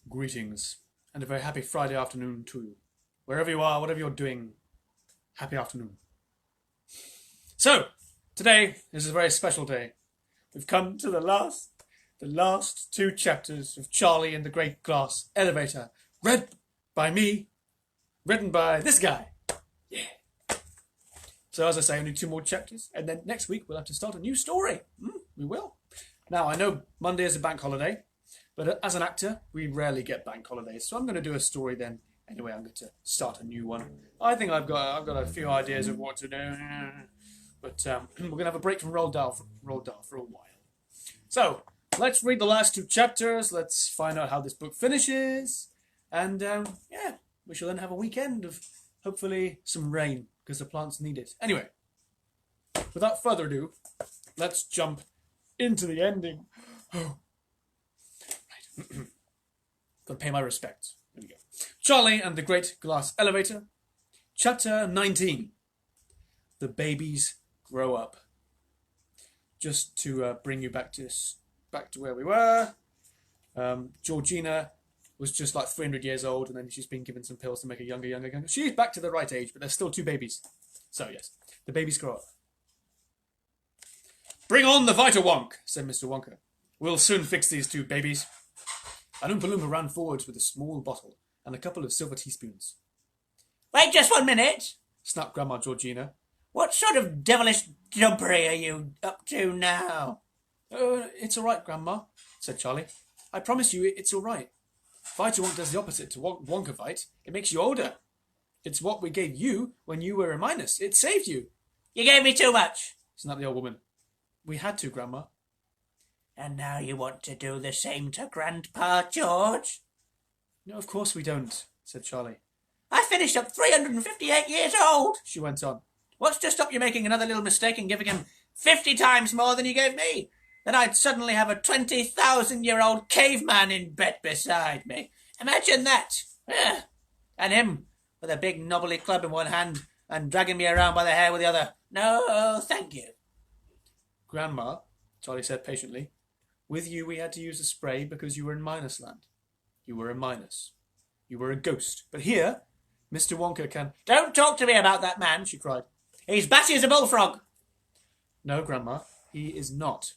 Greetings, and a very happy Friday afternoon to you. Wherever you are, whatever you're doing, happy afternoon. So, today is a very special day. We've come to the last two chapters of Charlie and the Great Glass Elevator, read by me, written by this guy. Yeah. So, as I say, only two more chapters, and then next week we'll have to start a new story. We will. Now, I know Monday is a bank holiday, but as an actor, we rarely get bank holidays, so I'm going to do a story then. Anyway, I'm going to start a new one. I think I've got a few ideas of what to do, but we're going to have a break from Roald Dahl for a while. So, let's read the last two chapters, let's find out how this book finishes, and yeah, we shall then have a weekend of hopefully some rain, because the plants need it. Anyway, without further ado, let's jump into the ending. Gotta pay my respects. There we go. Charlie and the Great Glass Elevator. Chapter 19. The Babies Grow Up. Just to bring you back to where we were. Georgina was just like 300 years old, and then she's been given some pills to make her younger. She's back to the right age, but there's still two babies. So yes, the babies grow up. Bring on the Vita Wonk, said Mr. Wonka. We'll soon fix these two babies. And Oompa Loompa ran forwards with a small bottle and a couple of silver teaspoons. Wait just 1 minute, snapped Grandma Georgina. What sort of devilish jumpery are you up to now? It's all right, Grandma, said Charlie. I promise you it's all right. Vita Wonk does the opposite to Wonkavite. It makes you older. It's what we gave you when you were a minus. It saved you. You gave me too much, snapped the old woman. We had to, Grandma. And now you want to do the same to Grandpa George? No, of course we don't, said Charlie. I finished up 358 years old, she went on. What's to stop you making another little mistake and giving him 50 times more than you gave me? Then I'd suddenly have a 20,000-year-old caveman in bed beside me. Imagine that. And him with a big knobbly club in one hand and dragging me around by the hair with the other. No, thank you. Grandma, Charlie said patiently, with you we had to use a spray because you were in Minus Land. You were a minus. You were a ghost. But here, Mr. Wonka can... Don't talk to me about that man, she cried. He's batty as a bullfrog. No, Grandma, he is not.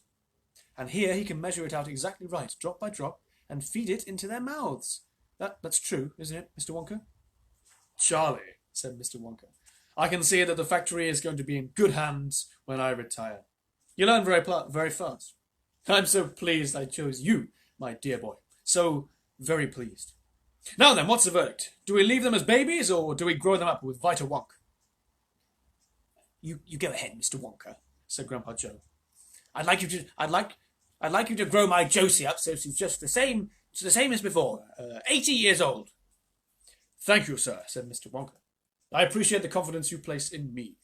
And here he can measure it out exactly right, drop by drop, and feed it into their mouths. That's true, isn't it, Mr. Wonka? Charlie, said Mr. Wonka, I can see that the factory is going to be in good hands when I retire. You learn very fast. I'm so pleased I chose you, my dear boy. So very pleased. Now then, what's the verdict? Do we leave them as babies, or do we grow them up with Vita Wonk? You go ahead, Mr. Wonka, said Grandpa Joe. I'd like you to grow my Josie up so she's just the same as before, 80 years old. Thank you, sir, said Mr. Wonka. I appreciate the confidence you place in me.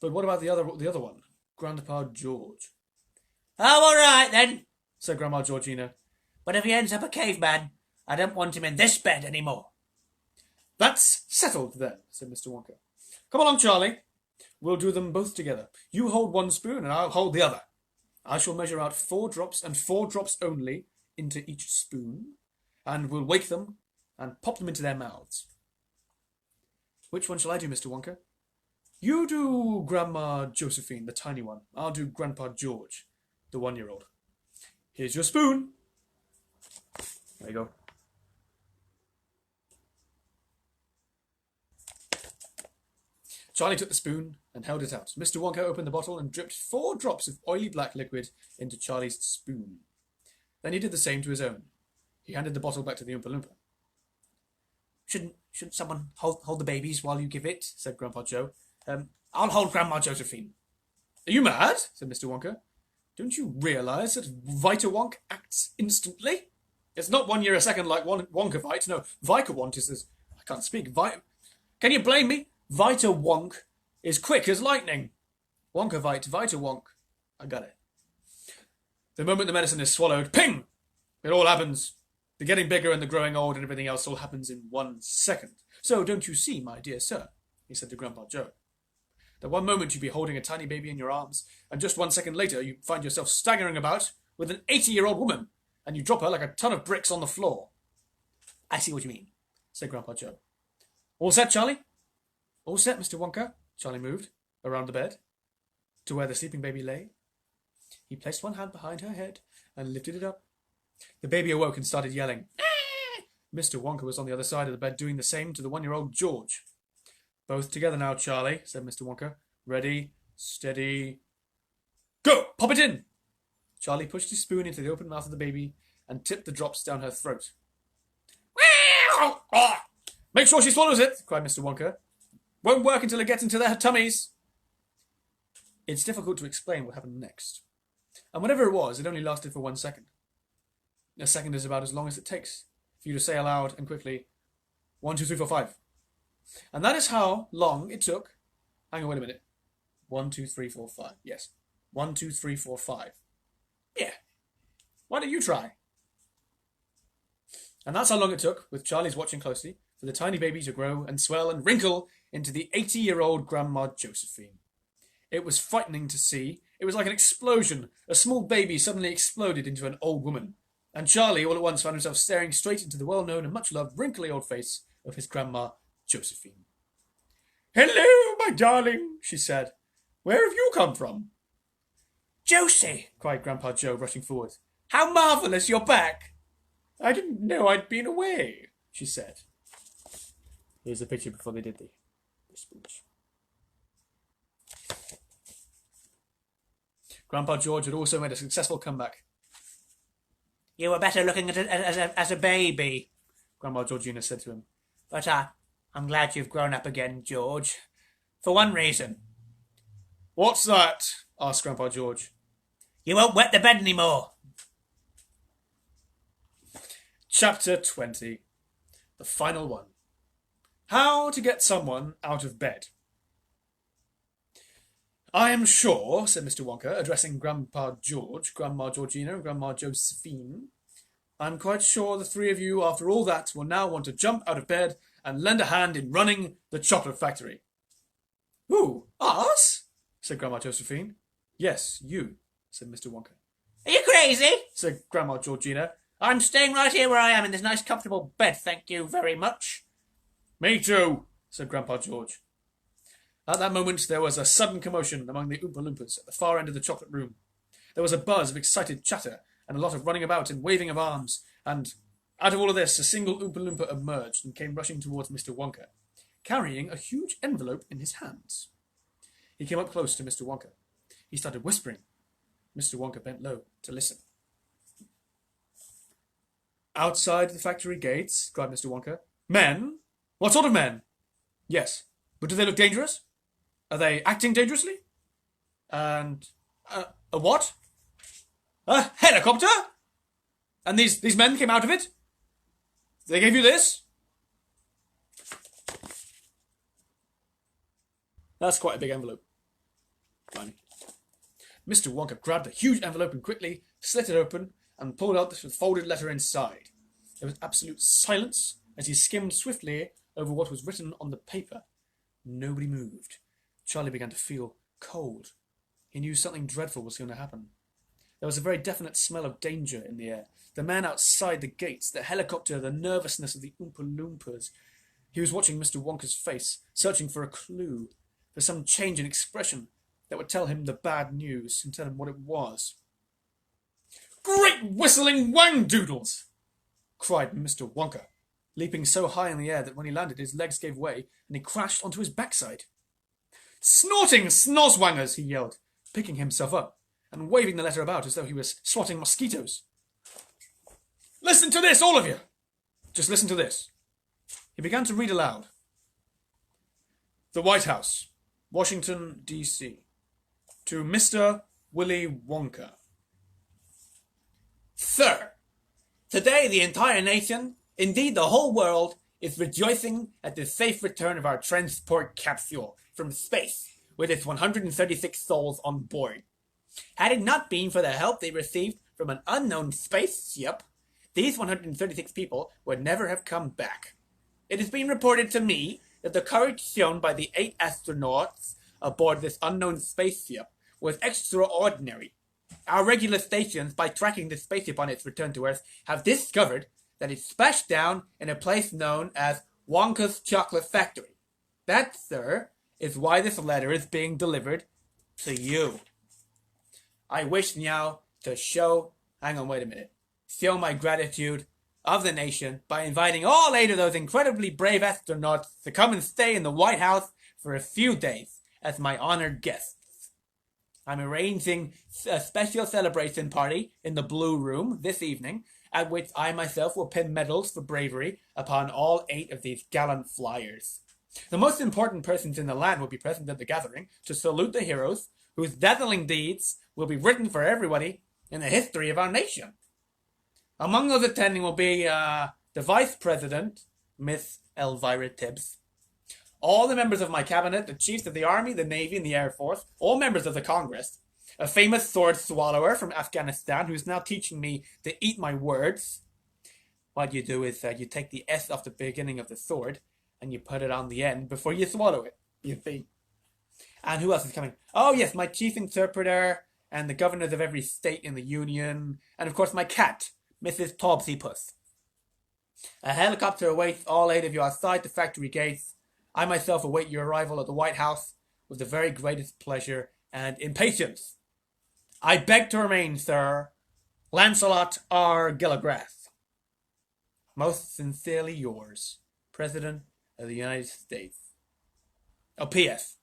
But what about the other one, Grandpa George? Oh, all right then, said Grandma Georgina. But if he ends up a caveman, I don't want him in this bed any more. That's settled then, said Mr. Wonka. Come along, Charlie. We'll do them both together. You hold one spoon and I'll hold the other. I shall measure out 4 drops and 4 drops only into each spoon, and we'll wake them and pop them into their mouths. Which one shall I do, Mr. Wonka? You do Grandma Josephine, the tiny one. I'll do Grandpa George, the 1-year-old. Here's your spoon. There you go. Charlie took the spoon and held it out. Mr. Wonka opened the bottle and dripped 4 drops of oily black liquid into Charlie's spoon. Then he did the same to his own. He handed the bottle back to the Oompa Loompa. Shouldn't someone hold the babies while you give it? Said Grandpa Joe. I'll hold Grandma Josephine. Are you mad? Said Mr. Wonka. Don't you realise that Vita Wonk acts instantly? It's not 1 year a second like Wonkavite. No, Vicawont is as... I can't speak. Can you blame me? Vita Wonk is quick as lightning. Wonkavite, Vita Wonk. I got it. The moment the medicine is swallowed, ping! It all happens. The getting bigger and the growing old and everything else all happens in 1 second. So don't you see, my dear sir, he said to Grandpa Joe, that one moment you'd be holding a tiny baby in your arms, and just 1 second later you find yourself staggering about with an 80-year-old woman, and you drop her like a ton of bricks on the floor. I see what you mean, said Grandpa Joe. All set, Charlie? All set, Mr. Wonka. Charlie moved around the bed to where the sleeping baby lay. He placed one hand behind her head and lifted it up. The baby awoke and started yelling. Mr. Wonka was on the other side of the bed doing the same to the 1-year-old George. Both together now, Charlie, said Mr. Wonka. Ready, steady, go! Pop it in! Charlie pushed his spoon into the open mouth of the baby and tipped the drops down her throat. Make sure she swallows it, cried Mr. Wonka. Won't work until it gets into their tummies. It's difficult to explain what happened next. And whatever it was, it only lasted for 1 second. A second is about as long as it takes for you to say aloud and quickly, 1, 2, 3, 4, 5. And that is how long it took. Hang on, wait a minute. 1, 2, 3, 4, 5. Yes. 1, 2, 3, 4, 5. Yeah. Why don't you try? And that's how long it took, with Charlie's watching closely, for the tiny baby to grow and swell and wrinkle into the 80-year-old Grandma Josephine. It was frightening to see. It was like an explosion. A small baby suddenly exploded into an old woman. And Charlie all at once found himself staring straight into the well-known and much-loved wrinkly old face of his Grandma Josephine. Hello, my darling, she said. Where have you come from? Josie, cried Grandpa Joe, rushing forward. how marvellous you're back. I didn't know I'd been away, she said. Here's the picture before they did the speech. Grandpa George had also made a successful comeback. You were better looking as a baby, Grandma Georgina said to him. But I'm glad you've grown up again, George. For one reason. What's that? Asked Grandpa George. You won't wet the bed anymore. Chapter 20. The final one. How to get someone out of bed. I am sure, said Mr. Wonka, addressing Grandpa George, Grandma Georgina, and Grandma Josephine, I'm quite sure the three of you, after all that, will now want to jump out of bed and lend a hand in running the chocolate factory. Who? Us? Said Grandma Josephine. Yes, you, said Mr. Wonka. Are you crazy? Said Grandma Georgina. I'm staying right here where I am in this nice comfortable bed, thank you very much. Me too, said Grandpa George. At that moment, there was a sudden commotion among the Oompa Loompas at the far end of the chocolate room. There was a buzz of excited chatter and a lot of running about and waving of arms, and out of all of this, a single Oompa Loompa emerged and came rushing towards Mr. Wonka, carrying a huge envelope in his hands. He came up close to Mr. Wonka. He started whispering. Mr. Wonka bent low to listen. Outside the factory gates, cried Mr. Wonka. Men? What sort of men? Yes, but do they look dangerous? Are they acting dangerously? And a what? A helicopter? And these men came out of it? They gave you this? That's quite a big envelope. Funny. Mr. Wonka grabbed the huge envelope and quickly slit it open and pulled out the folded letter inside. There was absolute silence as he skimmed swiftly over what was written on the paper. Nobody moved. Charlie began to feel cold. He knew something dreadful was going to happen. There was a very definite smell of danger in the air. The man outside the gates, the helicopter, the nervousness of the Oompa Loompas. He was watching Mr. Wonka's face, searching for a clue, for some change in expression that would tell him the bad news and tell him what it was. Great whistling wang-doodles! Cried Mr. Wonka, leaping so high in the air that when he landed his legs gave way and he crashed onto his backside. Snorting snozzwangers, he yelled, picking himself up and waving the letter about as though he was swatting mosquitoes. Listen to this, all of you! Just listen to this. He began to read aloud. The White House, Washington, D.C. To Mr. Willy Wonka. Sir, today the entire nation, indeed the whole world, is rejoicing at the safe return of our transport capsule from space with its 136 souls on board. Had it not been for the help they received from an unknown spaceship, these 136 people would never have come back. It has been reported to me that the courage shown by the 8 astronauts aboard this unknown spaceship was extraordinary. Our regular stations, by tracking the spaceship on its return to Earth, have discovered that it splashed down in a place known as Wonka's Chocolate Factory. That, sir, is why this letter is being delivered to you. I wish now to show my gratitude of the nation by inviting all 8 of those incredibly brave astronauts to come and stay in the White House for a few days as my honored guests. I'm arranging a special celebration party in the Blue Room this evening, at which I myself will pin medals for bravery upon all 8 of these gallant flyers. The most important persons in the land will be present at the gathering to salute the heroes whose dazzling deeds will be written for everybody in the history of our nation. Among those attending will be the Vice President, Miss Elvira Tibbs, all the members of my cabinet, the chiefs of the Army, the Navy, and the Air Force, all members of the Congress, a famous sword swallower from Afghanistan who's now teaching me to eat my words. What you do is you take the S off the beginning of the sword and you put it on the end before you swallow it, you see. And who else is coming? Oh yes, my chief interpreter and the governors of every state in the Union, and of course my cat, Mrs. Topsypuss. A helicopter awaits all 8 of you outside the factory gates. I myself await your arrival at the White House with the very greatest pleasure and impatience. I beg to remain, sir, Lancelot R. Gilligrath. Most sincerely yours, President of the United States. Oh, P.S.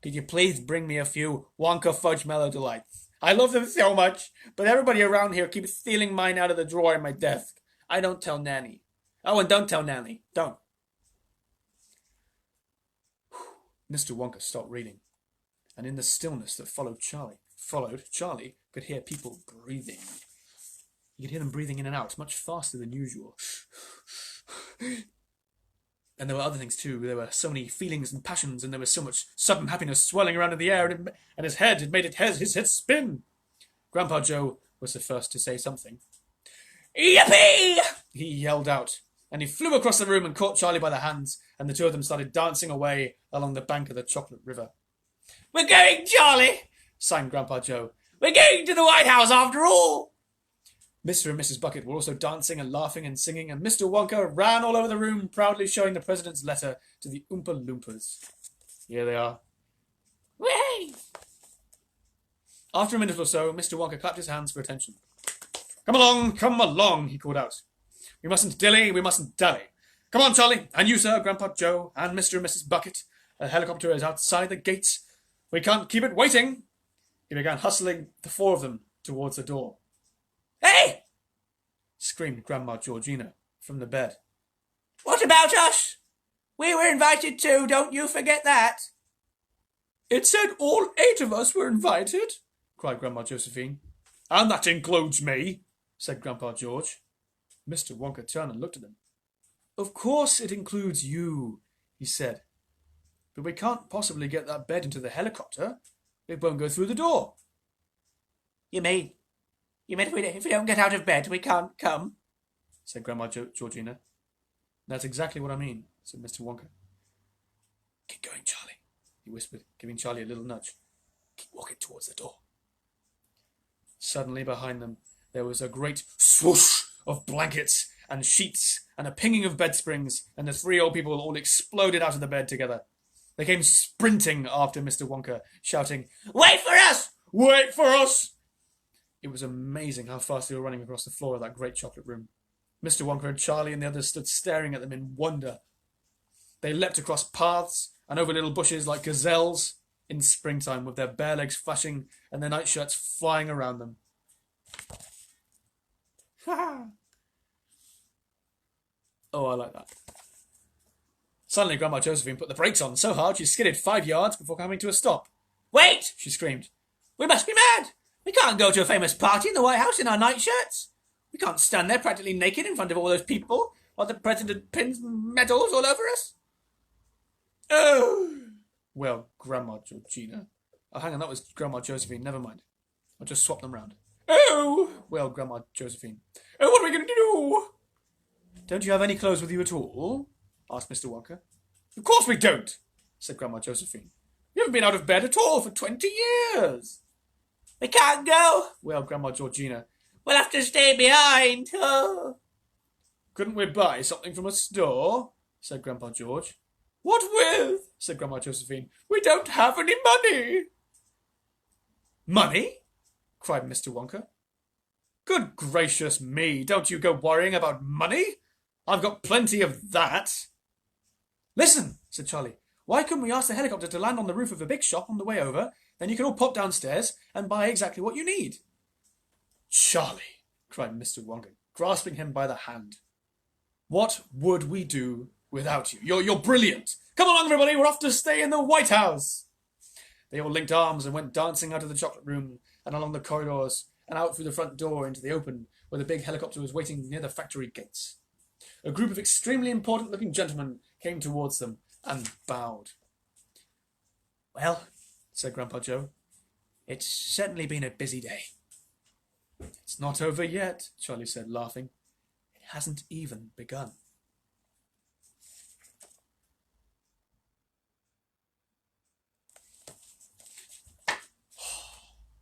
Could you please bring me a few Wonka Fudge Mellow Delights? I love them so much, but everybody around here keeps stealing mine out of the drawer in my desk. I don't tell Nanny. Oh, and don't tell Nanny. Don't. Mr. Wonka stopped reading, and in the stillness that followed, Charlie could hear people breathing. He could hear them breathing in and out much faster than usual. And there were other things too. There were so many feelings and passions, and there was so much sudden happiness swirling around in the air, and his head made his head spin. Grandpa Joe was the first to say something. "Yippee!" he yelled out, and he flew across the room and caught Charlie by the hands, and the 2 of them started dancing away along the bank of the chocolate river. "We're going, Charlie!" sang Grandpa Joe. "We're going to the White House after all!" Mr. and Mrs. Bucket were also dancing and laughing and singing, and Mr. Wonka ran all over the room, proudly showing the President's letter to the Oompa Loompas. Here they are. Way! After a minute or so, Mr. Wonka clapped his hands for attention. Come along, he called out. We mustn't dilly, we mustn't dally. Come on, Charlie, and you, sir, Grandpa Joe, and Mr. and Mrs. Bucket. A helicopter is outside the gates. We can't keep it waiting. He began hustling the 4 of them towards the door. Hey! Screamed Grandma Georgina from the bed. What about us? We were invited too, don't you forget that. It said all 8 of us were invited, cried Grandma Josephine. And that includes me, said Grandpa George. Mr. Wonka turned and looked at them. Of course it includes you, he said. But we can't possibly get that bed into the helicopter. It won't go through the door. You mean if we don't get out of bed, we can't come? Said Grandma Georgina. That's exactly what I mean, said Mr. Wonka. Keep going, Charlie, he whispered, giving Charlie a little nudge. Keep walking towards the door. Suddenly behind them, there was a great swoosh of blankets and sheets and a pinging of bed springs, and the 3 old people all exploded out of the bed together. They came sprinting after Mr. Wonka, shouting, Wait for us! Wait for us! It was amazing how fast they were running across the floor of that great chocolate room. Mr. Wonka and Charlie and the others stood staring at them in wonder. They leapt across paths and over little bushes like gazelles in springtime, with their bare legs flashing and their nightshirts flying around them. Oh, I like that. Suddenly, Grandma Josephine put the brakes on so hard she skidded 5 yards before coming to a stop. Wait! She screamed. We must be mad! We can't go to a famous party in the White House in our nightshirts. We can't stand there practically naked in front of all those people while the President pins medals all over us. Oh! Well, Grandma Georgina. Oh, hang on, that was Grandma Josephine. Never mind. I'll just swap them round. Oh! Well, Grandma Josephine. Oh, what are we going to do? Don't you have any clothes with you at all? Asked Mr. Wonka. Of course we don't, said Grandma Josephine. We haven't been out of bed at all for 20 years. We can't go, wailed Grandma Georgina. We'll have to stay behind. Oh. Couldn't we buy something from a store? Said Grandpa George. What with? Said Grandma Josephine. We don't have any money. Money? Cried Mr. Wonka. Good gracious me, don't you go worrying about money. I've got plenty of that. Listen, said Charlie. Why couldn't we ask the helicopter to land on the roof of a big shop on the way over? Then you can all pop downstairs and buy exactly what you need. Charlie, cried Mr. Wonka, grasping him by the hand. What would we do without you? You're brilliant. Come along, everybody, we're off to stay in the White House. They all linked arms and went dancing out of the chocolate room and along the corridors and out through the front door into the open where the big helicopter was waiting near the factory gates. A group of extremely important-looking gentlemen came towards them and bowed. Well, said Grandpa Joe, it's certainly been a busy day. It's not over yet, Charlie said, laughing. It hasn't even begun.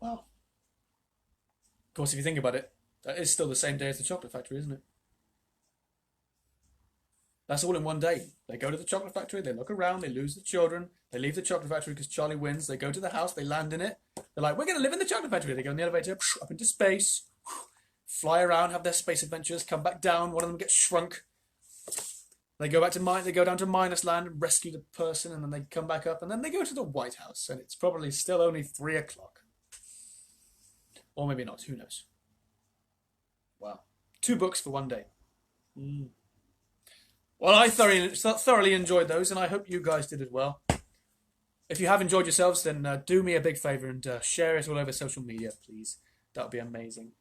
Well, of course, if you think about it, that is still the same day as the chocolate factory, isn't it? That's all in one day. They go to the chocolate factory, they look around, they lose the children, they leave the chocolate factory because Charlie wins, they go to the house, they land in it. They're like, we're going to live in the chocolate factory. They go in the elevator, up into space, fly around, have their space adventures, come back down, one of them gets shrunk. They go down to Minus Land and rescue the person, and then they come back up, and then they go to the White House, and it's probably still only 3 o'clock. Or maybe not, who knows? Wow. 2 books for one day. Well, I thoroughly enjoyed those, and I hope you guys did as well. If you have enjoyed yourselves, then do me a big favour and share it all over social media, please. That would be amazing.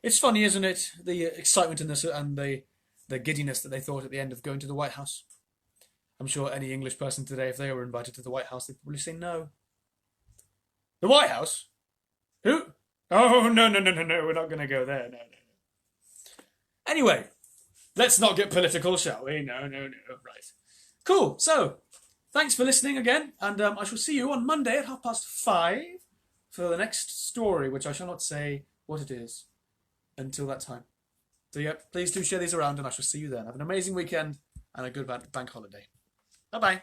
It's funny, isn't it? The excitement and the giddiness that they thought at the end of going to the White House. I'm sure any English person today, if they were invited to the White House, they'd probably say no. The White House? Who? Oh, no, we're not going to go there, no. Anyway, let's not get political, shall we? No, right. Cool, so, thanks for listening again, and I shall see you on Monday at 5:30 for the next story, which I shall not say what it is until that time. So, yeah, please do share these around, and I shall see you then. Have an amazing weekend and a good bank holiday. Bye-bye.